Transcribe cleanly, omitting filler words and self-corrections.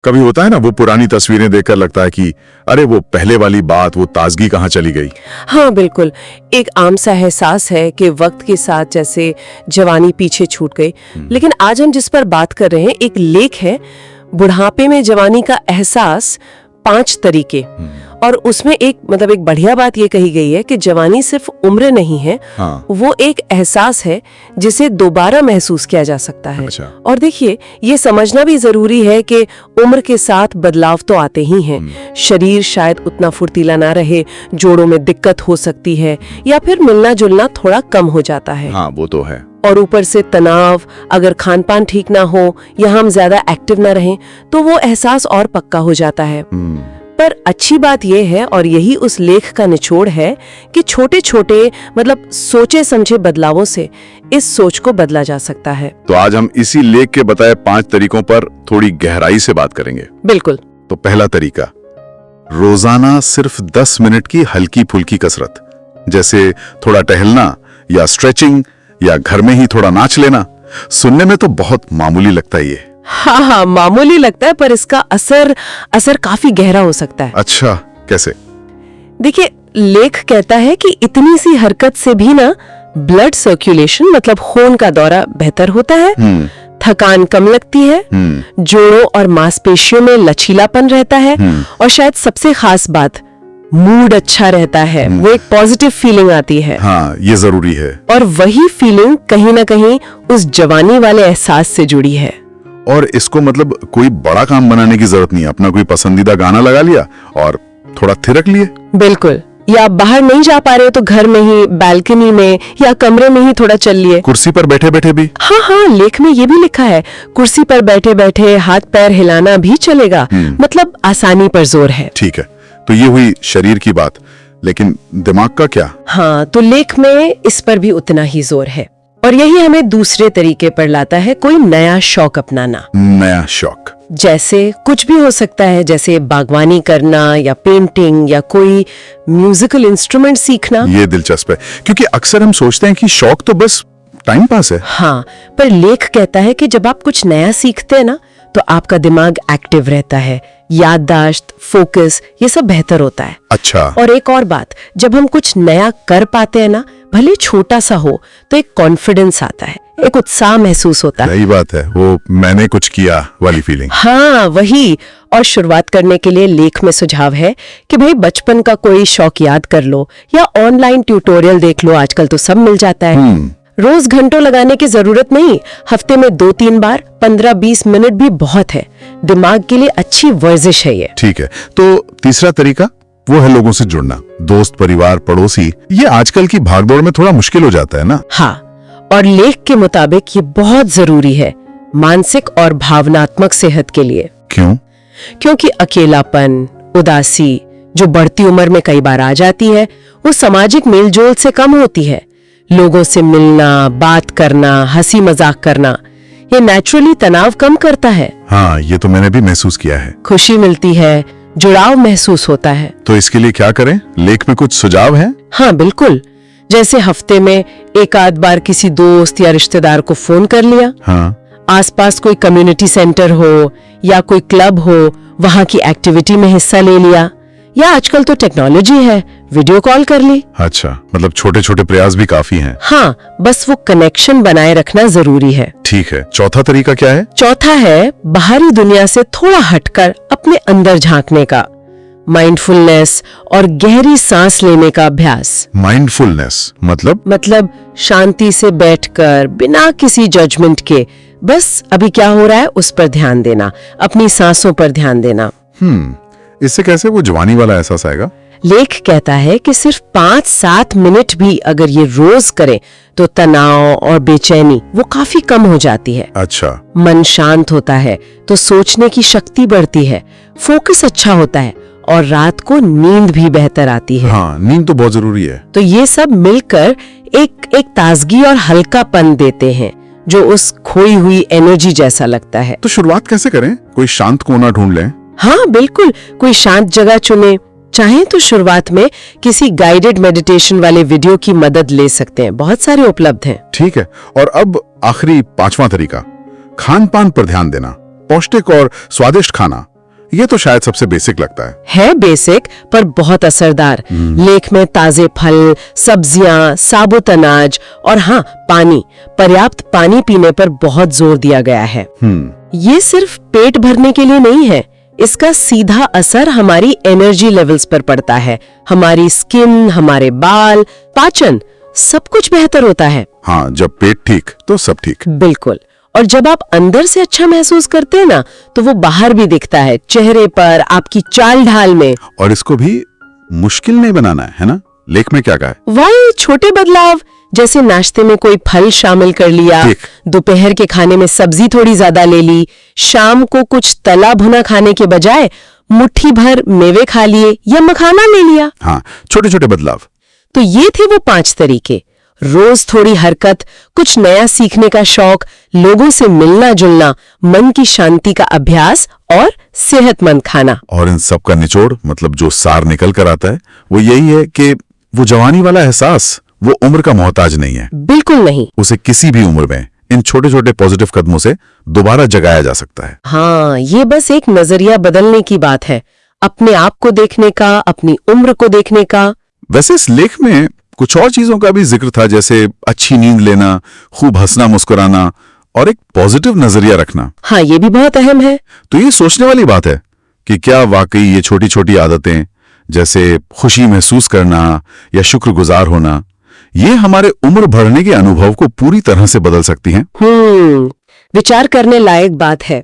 कभी होता है ना, वो पुरानी तस्वीरें देखकर लगता है कि अरे वो पहले वाली बात, वो ताजगी कहाँ चली गई। हाँ बिल्कुल, एक आम सा एहसास है कि वक्त के साथ जैसे जवानी पीछे छूट गई। लेकिन आज हम जिस पर बात कर रहे हैं एक लेख है, बुढ़ापे में जवानी का एहसास 5 तरीके। और उसमें एक बढ़िया बात ये कही गई है कि जवानी सिर्फ उम्र नहीं है। हाँ। वो एक एहसास है जिसे दोबारा महसूस किया जा सकता है। अच्छा। और देखिए, ये समझना भी जरूरी है कि उम्र के साथ बदलाव तो आते ही हैं। शरीर शायद उतना फुर्तीला ना रहे, जोड़ों में दिक्कत हो सकती है, या फिर मिलना जुलना थोड़ा कम हो जाता है। हाँ, वो तो है। और ऊपर से तनाव, अगर खान पान ठीक ना हो या हम ज्यादा एक्टिव ना रहें तो वो एहसास और पक्का हो जाता है। पर अच्छी बात यह है, और यही उस लेख का निचोड़ है, कि छोटे छोटे सोचे समझे बदलावों से इस सोच को बदला जा सकता है। तो आज हम इसी लेख के बताए 5 तरीकों पर थोड़ी गहराई से बात करेंगे। बिल्कुल। तो पहला तरीका, रोजाना सिर्फ 10 मिनट की हल्की फुल्की कसरत, जैसे थोड़ा टहलना या स्ट्रेचिंग या घर में ही थोड़ा नाच लेना। सुनने में तो बहुत मामूली लगता है ये। हाँ, मामूली लगता है, पर इसका असर काफी गहरा हो सकता है। अच्छा, कैसे? देखिए, लेख कहता है कि इतनी सी हरकत से भी ना ब्लड सर्कुलेशन खून का दौरा बेहतर होता है, थकान कम लगती है, जोड़ों और मांसपेशियों में लचीलापन रहता है, और शायद सबसे खास बात, मूड अच्छा रहता है। वो एक पॉजिटिव फीलिंग आती है। हाँ, ये जरूरी है। और वही फीलिंग कहीं ना कहीं उस जवानी वाले एहसास से जुड़ी है। और इसको कोई बड़ा काम बनाने की जरूरत नहीं है। अपना कोई पसंदीदा गाना लगा लिया और थोड़ा थिरक लिए। बिल्कुल। या बाहर नहीं जा पा रहे हो तो घर में ही, बालकनी में या कमरे में ही थोड़ा चल लिए। कुर्सी पर बैठे बैठे भी। हाँ, लेख में ये भी लिखा है, कुर्सी पर बैठे बैठे हाथ पैर हिलाना भी चलेगा। आसानी पर जोर है। ठीक है, तो ये हुई शरीर की बात, लेकिन दिमाग का क्या? हाँ, तो लेख में इस पर भी उतना ही जोर है, और यही हमें दूसरे तरीके पर लाता है, कोई नया शौक अपनाना। नया शौक जैसे कुछ भी हो सकता है, जैसे बागवानी करना या पेंटिंग या कोई म्यूजिकल इंस्ट्रूमेंट सीखना। ये दिलचस्प है, क्योंकि अक्सर हम सोचते हैं कि शौक तो बस टाइम पास है। हाँ, पर लेख कहता है कि जब आप कुछ नया सीखते हैं ना, तो आपका दिमाग एक्टिव रहता है, याददाश्त, फोकस, ये सब बेहतर होता है। अच्छा। और एक और बात, जब हम कुछ नया कर पाते हैं ना, भले छोटा सा हो, तो एक कॉन्फिडेंस आता है, एक उत्साह महसूस होता है। सही बात है, वो मैंने कुछ किया वाली फीलिंग। हाँ, वही। और शुरुआत करने के लिए लेख में सुझाव है कि भाई बचपन का कोई शौक याद कर लो या ऑनलाइन ट्यूटोरियल देख लो, आजकल तो सब मिल जाता है। रोज घंटों लगाने की जरूरत नहीं, हफ्ते में 2-3 बार 15-20 मिनट भी बहुत है। दिमाग के लिए अच्छी वर्जिश है ये। ठीक है, तो तीसरा तरीका वो है लोगों से जुड़ना। दोस्त, परिवार, पड़ोसी, ये आजकल की भागदौड़ में थोड़ा मुश्किल हो जाता है ना। हाँ, और लेख के मुताबिक ये बहुत जरूरी है मानसिक और भावनात्मक सेहत के लिए। क्यों? क्योंकि अकेलापन, उदासी जो बढ़ती उम्र में कई बार आ जाती है, वो सामाजिक मेलजोल से कम होती है। लोगों से मिलना, बात करना, हंसी मजाक करना, ये नेचुरली तनाव कम करता है। हाँ, ये तो मैंने भी महसूस किया है। खुशी मिलती है, जुड़ाव महसूस होता है। तो इसके लिए क्या करें? लेख में कुछ सुझाव हैं? हाँ बिल्कुल, जैसे हफ्ते में एक आध बार किसी दोस्त या रिश्तेदार को फोन कर लिया। हाँ। आसपास कोई कम्युनिटी सेंटर हो या कोई क्लब हो, वहाँ की एक्टिविटी में हिस्सा ले लिया, या आजकल तो टेक्नोलॉजी है, वीडियो कॉल कर ली। अच्छा, छोटे छोटे प्रयास भी काफी हैं। हाँ, बस वो कनेक्शन बनाए रखना जरूरी है। ठीक है, चौथा तरीका क्या है? चौथा है बाहरी दुनिया से थोड़ा हटकर अपने अंदर झांकने का, माइंडफुलनेस और गहरी सांस लेने का अभ्यास। माइंडफुलनेस मतलब शांति से बैठकर बिना किसी जजमेंट के बस अभी क्या हो रहा है उस पर ध्यान देना, अपनी सांसों पर ध्यान देना। इससे कैसे वो जवानी वाला एहसास आएगा? लेख कहता है कि सिर्फ 5-7 मिनट भी अगर ये रोज करें तो तनाव और बेचैनी वो काफी कम हो जाती है। अच्छा। मन शांत होता है तो सोचने की शक्ति बढ़ती है, फोकस अच्छा होता है, और रात को नींद भी बेहतर आती है। हाँ, नींद तो बहुत जरूरी है। तो ये सब मिलकर एक ताजगी और हल्कापन देते हैं, जो उस खोई हुई एनर्जी जैसा लगता है। तो शुरुआत कैसे करें? कोई शांत कोना ढूंढ लें? हाँ बिल्कुल, कोई शांत जगह चुने। चाहे तो शुरुआत में किसी गाइडेड मेडिटेशन वाले वीडियो की मदद ले सकते हैं, बहुत सारे उपलब्ध हैं। ठीक है, और अब आखिरी 5वां तरीका, खान पान पर ध्यान देना। पौष्टिक और स्वादिष्ट खाना, ये तो शायद सबसे बेसिक लगता है बेसिक पर बहुत असरदार। लेख में ताजे फल, सब्जियां, साबुत अनाज और हाँ पानी, पर्याप्त पानी पीने पर बहुत जोर दिया गया है। ये सिर्फ पेट भरने के लिए नहीं है, इसका सीधा असर हमारी एनर्जी लेवल्स पर पड़ता है। हमारी स्किन, हमारे बाल, पाचन, सब कुछ बेहतर होता है। हाँ, जब पेट ठीक तो सब ठीक। बिल्कुल। और जब आप अंदर से अच्छा महसूस करते हैं ना, तो वो बाहर भी दिखता है, चेहरे पर, आपकी चाल ढाल में। और इसको भी मुश्किल नहीं बनाना है ना? लेख में क्या कहा है? वही छोटे बदलाव, जैसे नाश्ते में कोई फल शामिल कर लिया, दोपहर के खाने में सब्जी थोड़ी ज्यादा ले ली, शाम को कुछ तला भुना खाने के बजाय मुट्ठी भर मेवे खा लिए या मखाना ले लिया। हाँ, छोटे छोटे बदलाव। तो ये थे वो 5 तरीके। रोज थोड़ी हरकत, कुछ नया सीखने का शौक, लोगों से मिलना जुलना, मन की शांति का अभ्यास और सेहतमंद खाना। और इन सब का निचोड़, मतलब जो सार निकल कर आता है, वो यही है कि वो जवानी वाला एहसास वो उम्र का मोहताज नहीं है। बिल्कुल नहीं। उसे किसी भी उम्र में इन छोटे छोटे पॉजिटिव कदमों से दोबारा जगाया जा सकता है। हाँ, ये बस एक नजरिया बदलने की बात है, अपने आप को देखने का, अपनी उम्र को देखने का। वैसे इस लेख में कुछ और चीजों का भी जिक्र था, जैसे अच्छी नींद लेना, खूब हंसना मुस्कुराना और एक पॉजिटिव नजरिया रखना। हाँ, ये भी बहुत अहम है। तो ये सोचने वाली बात है कि क्या वाकई ये छोटी छोटी आदतें, जैसे खुशी महसूस करना या शुक्रगुजार होना, ये हमारे उम्र बढ़ने के अनुभव को पूरी तरह से बदल सकती हैं। विचार करने लायक बात है।